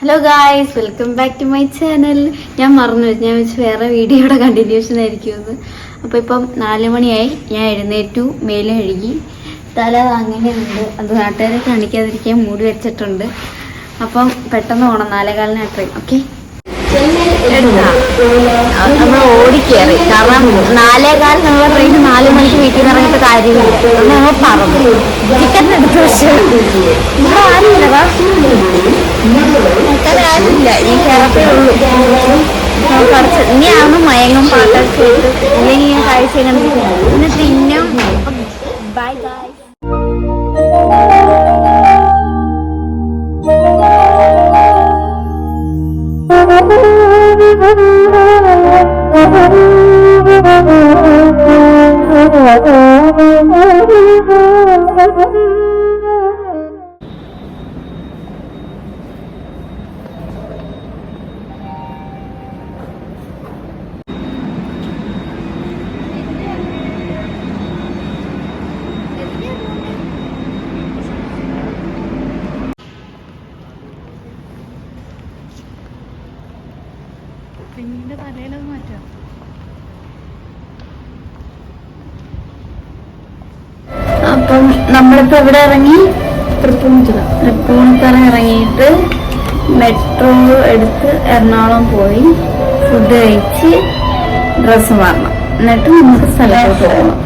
Hello guys, welcome back to my channel. ഞാൻ മറന്നു വെച്ചു, ഞാൻ വെച്ച് വേറെ വീഡിയോയുടെ കണ്ടിന്യൂഷൻ ആയിരിക്കുമെന്ന്. അപ്പോൾ ഇപ്പം 4 മണിയായി. ഞാൻ എഴുന്നേറ്റു, മേലെ കഴുകി, തല അങ്ങനെയുണ്ട്. അത് നാട്ടുകാരെ കാണിക്കാതിരിക്കാൻ മൂടി വെച്ചിട്ടുണ്ട്. അപ്പം പെട്ടെന്ന് പോകണം, 4:15 ട്രെയിൻ. ഓക്കെ, നമ്മൾ ഓടിക്കേറി. കാരണം 4:15 നമ്മൾ ട്രെയിൻ 4 മണിക്ക് വീട്ടിൽ നിന്ന് ഇറങ്ങിയിട്ട് കാര്യമില്ല. നമ്മൾ പറഞ്ഞു ടിക്കറ്റ് എടുത്ത് വെച്ച് ഇവിടെ ആരുമില്ല, ആരുമില്ല. ഈ കേരളത്തേ ഉള്ളൂ. കുറച്ച് ഇനി ആവുന്നു മയങ്ങും പാട്ടൊക്കെ ഇല്ലെങ്കിൽ ഞാൻ കാഴ്ച കണ്ടിരിക്കുന്നു. പിന്നെ തിന്നും. Bye bye. പിന്നീട് തലയിലത് മാറ്റാം. അപ്പം നമ്മളിപ്പോ ഇവിടെ ഇറങ്ങി തൃപ്പൂണിത്തറ ഇറങ്ങിയിട്ട് മെട്രോ എടുത്ത് എറണാകുളം പോയി ഫുഡ് കഴിച്ച് ഡ്രസ്സ് മാറണം. എന്നിട്ട് നമുക്ക് സ്ഥലത്തോട്ട് പോകണം.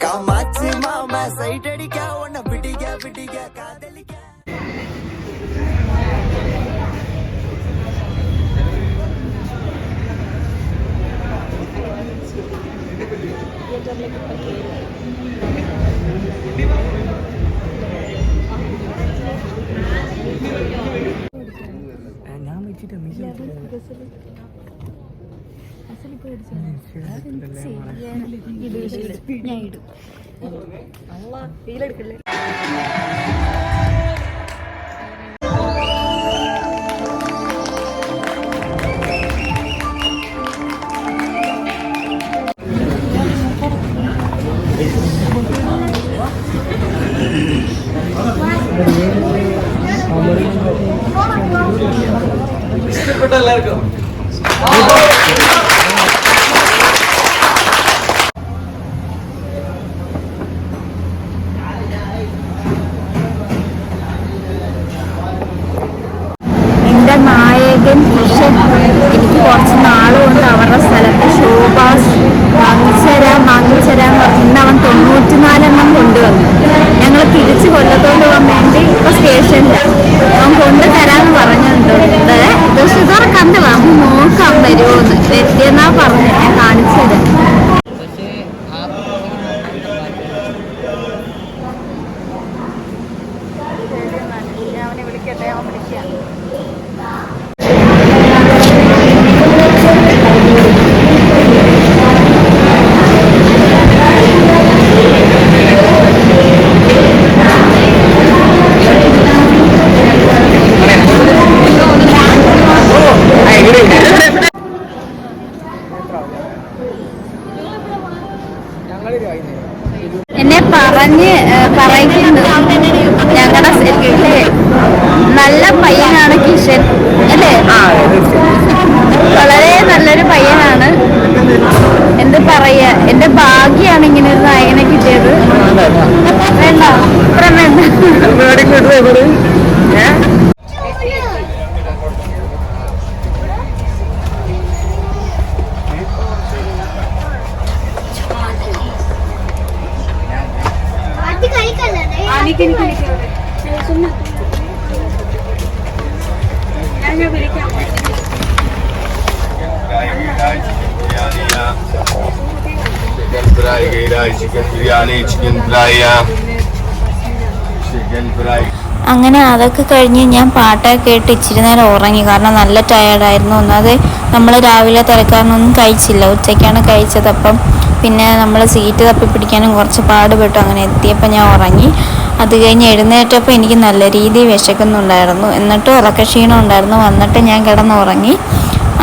कामाची मामा सही डड़िका वना पिटिका पिटिका कादलिका ഞാൻ വെച്ചിട്ട് ഞാൻ ഇടും. ഇഷ്ടപ്പെട്ട എല്ലാവർക്കും നായകൻ കിഷൻ എനിക്ക് കുറച്ച് നാളുകൊണ്ട് അവരുടെ സ്ഥലത്ത് ഷോബാസ് വാങ്ങിച്ചരാൻ പറഞ്ഞിട്ട് അവൻ 94 കൊണ്ടുവന്നു. ഞങ്ങൾ തിരിച്ച് കൊല്ലത്തോണ്ട് പോകാൻ വേണ്ടി ഇപ്പൊ സ്റ്റേഷനിലാണ്. അവൻ കൊണ്ടുതരാന്ന് പറഞ്ഞിട്ടുണ്ട്. പക്ഷെ ഇതൊക്കെ കണ്ടു നമുക്ക് നോക്കാൻ വരുമോന്ന്. എത്തിയെന്നാ പറഞ്ഞു. ഞാൻ കാണിച്ചു തരാം. അവനെ വിളിക്കട്ടെ, അവൻ വിളിക്കാം. എന്നെ പറയുന്നുണ്ട് ഞങ്ങളുടെ സെറ്റിലെ നല്ല പയ്യനാണ് കിഷൻ അല്ലേ? വളരെ നല്ലൊരു പയ്യനാണ്. എന്ത് പറയാ, എന്റെ ഭാഗ്യാണ് ഇങ്ങനെ ഒരു നായകനെ കിട്ടിയത്. വേണ്ട, ഇത്ര വേണ്ട. Chicken fry, chicken biryani, chicken fry, അങ്ങനെ അതൊക്കെ കഴിഞ്ഞ് ഞാൻ പാട്ടൊക്കെ കേട്ട് ഇച്ചിരി നേരം ഉറങ്ങി. കാരണം നല്ല ടയേർഡായിരുന്നു. ഒന്നാമത് നമ്മൾ രാവിലെ തിരക്കാരനൊന്നും കഴിച്ചില്ല, ഉച്ചയ്ക്കാണ് കഴിച്ചത്. അപ്പം പിന്നെ നമ്മൾ സീറ്റ് തപ്പി പിടിക്കാനും കുറച്ച് പാടുപെട്ടു. അങ്ങനെ എത്തിയപ്പോൾ ഞാൻ ഉറങ്ങി. അത് കഴിഞ്ഞ് എഴുന്നേറ്റപ്പോൾ എനിക്ക് നല്ല രീതിയിൽ വിശക്കുന്നുണ്ടായിരുന്നു. എന്നിട്ടും ഉറക്കക്ഷീണം ഉണ്ടായിരുന്നു. വന്നിട്ട് ഞാൻ കിടന്നുറങ്ങി.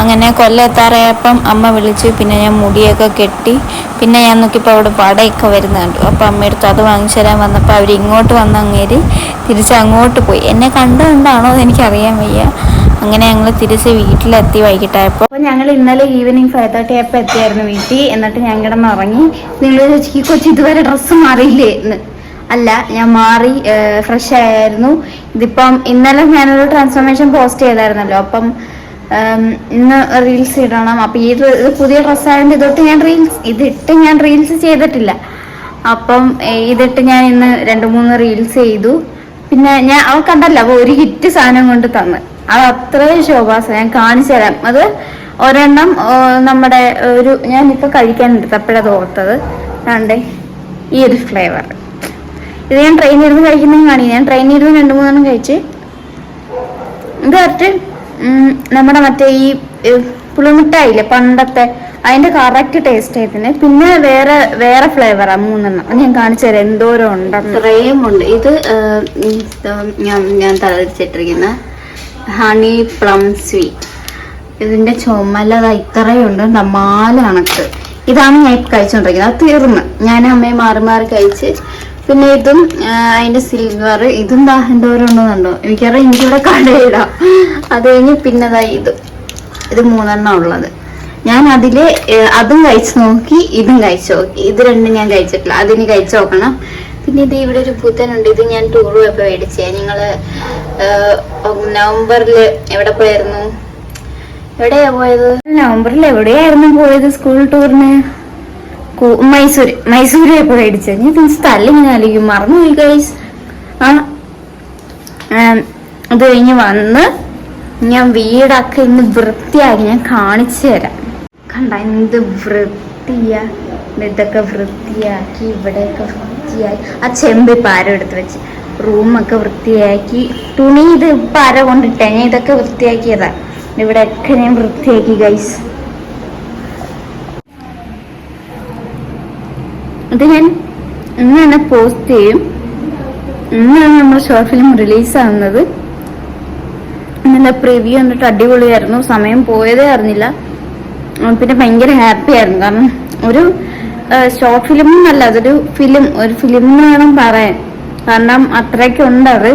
അങ്ങനെ കൊല്ലം എത്താറായപ്പം അമ്മ വിളിച്ചു. പിന്നെ ഞാൻ മുടിയൊക്കെ കെട്ടി. പിന്നെ ഞാൻ നോക്കിയപ്പോൾ അവിടെ വടയൊക്കെ വരുന്നുണ്ട്. അപ്പോൾ അമ്മ എടുത്ത് അത് വാങ്ങിച്ചു തരാൻ വന്നപ്പോൾ അവർ ഇങ്ങോട്ട് വന്ന് അങ്ങേര് തിരിച്ച് അങ്ങോട്ട് പോയി. എന്നെ കണ്ടുകൊണ്ടാണോ എന്ന് എനിക്കറിയാൻ വയ്യ. അങ്ങനെ ഞങ്ങൾ തിരിച്ച് വീട്ടിലെത്തി വൈകിട്ടായപ്പോൾ. അപ്പോൾ ഞങ്ങൾ ഇന്നലെ ഈവനിങ് 5:30 ആയപ്പോൾ എത്തിയായിരുന്നു വീട്ടിൽ. എന്നിട്ട് ഞാൻ കിടന്നുറങ്ങി. നിങ്ങൾ ചോദിച്ചു ഈ കൊച്ചി ഇതുവരെ ഡ്രസ്സ് മാറിയില്ലേ എന്ന്. അല്ല, ഞാൻ മാറി, ഫ്രഷ് ആയിരുന്നു. ഇതിപ്പം ഇന്നലെ ഞാനൊരു ട്രാൻസ്ഫോർമേഷൻ പോസ്റ്റ് ചെയ്തായിരുന്നല്ലോ. അപ്പം ഇന്ന് റീൽസ് ഇടണം. അപ്പം ഇത് പുതിയ ഡ്രസ്സായതുകൊണ്ട് ഇതിട്ട് ഞാൻ റീൽസ് ചെയ്തിട്ടില്ല. അപ്പം ഇതിട്ട് ഞാൻ ഇന്ന് 2-3 റീൽസ് ചെയ്തു. പിന്നെ ഞാൻ അവൾ കണ്ടല്ലോ, അപ്പോൾ ഒരു ഹിറ്റ് സാധനം കൊണ്ട് തന്ന്. അത് അത്രയും ശോഭാസ. ഞാൻ കാണിച്ചു തരാം. അത് ഒരെണ്ണം നമ്മുടെ ഞാനിപ്പോൾ കഴിക്കാനെടുത്ത് അപ്പോഴത് ഓർത്തത്. കണ്ടേ, ഈ ഒരു ഫ്ലേവർ. ഇത് ഞാൻ ട്രെയിനിരുന്ന് കഴിക്കുന്നതും കാണി. ഞാൻ ട്രെയിനിരുന്ന് 2-3 കഴിച്ച്. ഇത് കറക്റ്റ് നമ്മുടെ മറ്റേ ഈ പുളിമിഠായില്ലേ പണ്ടത്തെ, അതിന്റെ കറക്റ്റ് ടേസ്റ്റ് ആയിട്ടുണ്ട്. പിന്നെ വേറെ ഫ്ലേവറാ 3 ഞാൻ കാണിച്ചു തരാം എന്തോരം ഉണ്ടെന്ന്. ഇത്രയും ഉണ്ട്. ഇത് ഞാൻ തളിച്ചിട്ടിരിക്കുന്ന ഹണി പ്ലം സ്വീറ്റ്. ഇതിന്റെ ചുമലത ഇത്രയുണ്ട്. 4 കണക്ക്. ഇതാണ് ഞാൻ ഇപ്പം കഴിച്ചുകൊണ്ടിരിക്കുന്നത്. അത് തീർന്ന് ഞാൻ അമ്മയെ മാറി മാറി കഴിച്ച്. പിന്നെ ഇതും അതിന്റെ സിൽവർ, ഇതും എന്തോരം ഉണ്ടെന്നുണ്ടോ എനിക്കറിയാം. എനിക്കിവിടെ കടയിടാം. അത് കഴിഞ്ഞ് പിന്നെ ഇത് 3 ഉള്ളത്. ഞാൻ അതും കഴിച്ചു നോക്കി, ഇതും കഴിച്ചു നോക്കി. ഇത് 2 ഞാൻ കഴിച്ചിട്ടില്ല. അതിന് കഴിച്ചു നോക്കണം. പിന്നെ ഇത് ഇവിടെ ഒരു പുത്തനുണ്ട്. ഇത് ഞാൻ ടൂർ പോയപ്പോൾ മേടിച്ചേ. ഞങ്ങള് നവംബറിൽ എവിടെ പോയായിരുന്നു? എവിടെയാ പോയത്? നവംബറിൽ എവിടെയായിരുന്നു പോയത് സ്കൂൾ ടൂറിന്? മൈസൂര് പോയി മേടിച്ചത്. ഞാൻ സ്ഥലം ഇങ്ങനെ ആലോചിക്കും, മറന്നുപോയി ഗൈസ്. അത് കഴിഞ്ഞ് വന്ന് ഞാൻ വീടൊക്കെ ഇന്ന് വൃത്തിയാക്കി ഞാൻ കാണിച്ചു തരാം. കണ്ട എന്ത് വൃത്തിയാ. ഇതൊക്കെ വൃത്തിയാക്കി, ഇവിടെയൊക്കെ വൃത്തിയാക്കി. ആ ചെമ്പിപ്പം ആരോ എടുത്ത് വെച്ച് റൂമൊക്കെ വൃത്തിയാക്കി. തുണി ഇത് ഇപ്പം ആരോ കൊണ്ടിട്ടേ. ഞാൻ ഇതൊക്കെ വൃത്തിയാക്കിയതാ. ഇവിടെയൊക്കെ ഞാൻ വൃത്തിയാക്കി ഗൈസ്. ഇത് ഞാൻ ഇന്ന് തന്നെ പോസ്റ്റ് ചെയ്യും. ഇന്നാണ് നമ്മുടെ ഷോർട്ട് ഫിലിം റിലീസാവുന്നത്. നല്ല പ്രിവ്യൂ എന്നിട്ട് അടിപൊളിയായിരുന്നു. സമയം പോയതേ അറിഞ്ഞില്ല. പിന്നെ ഭയങ്കര ഹാപ്പി ആയിരുന്നു. കാരണം ഒരു ഷോർട്ട് ഫിലിം എന്നല്ല, അതൊരു ഒരു ഫിലിം എന്ന് വേണം പറയാൻ. കാരണം അത്രയ്ക്കുണ്ട്. അത്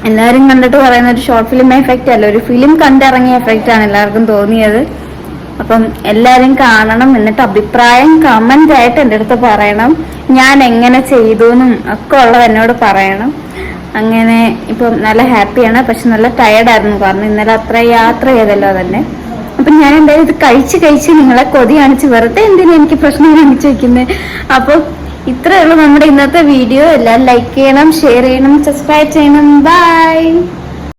എല്ലാവരും കണ്ടിട്ട് പറയുന്ന ഒരു ഷോർട്ട് ഫിലിം എഫക്റ്റ് അല്ല, ഒരു ഫിലിം കണ്ടിറങ്ങിയ എഫക്റ്റ് ആണ് എല്ലാവർക്കും തോന്നിയത്. അപ്പം എല്ലാവരും കാണണം. എന്നിട്ട് അഭിപ്രായം കമന്റ് ആയിട്ട് എൻ്റെ അടുത്ത് പറയണം. ഞാൻ എങ്ങനെ ചെയ്തു എന്നും ഒക്കെ ഉള്ളത് എന്നോട് പറയണം. അങ്ങനെ ഇപ്പം നല്ല ഹാപ്പിയാണ്. പക്ഷെ നല്ല ടയർഡായിരുന്നു. കാരണം ഇന്നലെ അത്ര യാത്ര ചെയ്തല്ലോ തന്നെ. അപ്പം ഞാൻ എന്തായാലും ഇത് കഴിച്ച് നിങ്ങളെ കൊതി കാണിച്ച് വെറുതെ എന്തിനാ എനിക്ക് പ്രശ്നം കാണിച്ചു വെക്കുന്നത്. അപ്പം ഇത്രയേ ഉള്ളൂ നമ്മുടെ ഇന്നത്തെ വീഡിയോ. എല്ലാവരും ലൈക്ക് ചെയ്യണം, ഷെയർ ചെയ്യണം, സബ്സ്ക്രൈബ് ചെയ്യണം. ബൈ.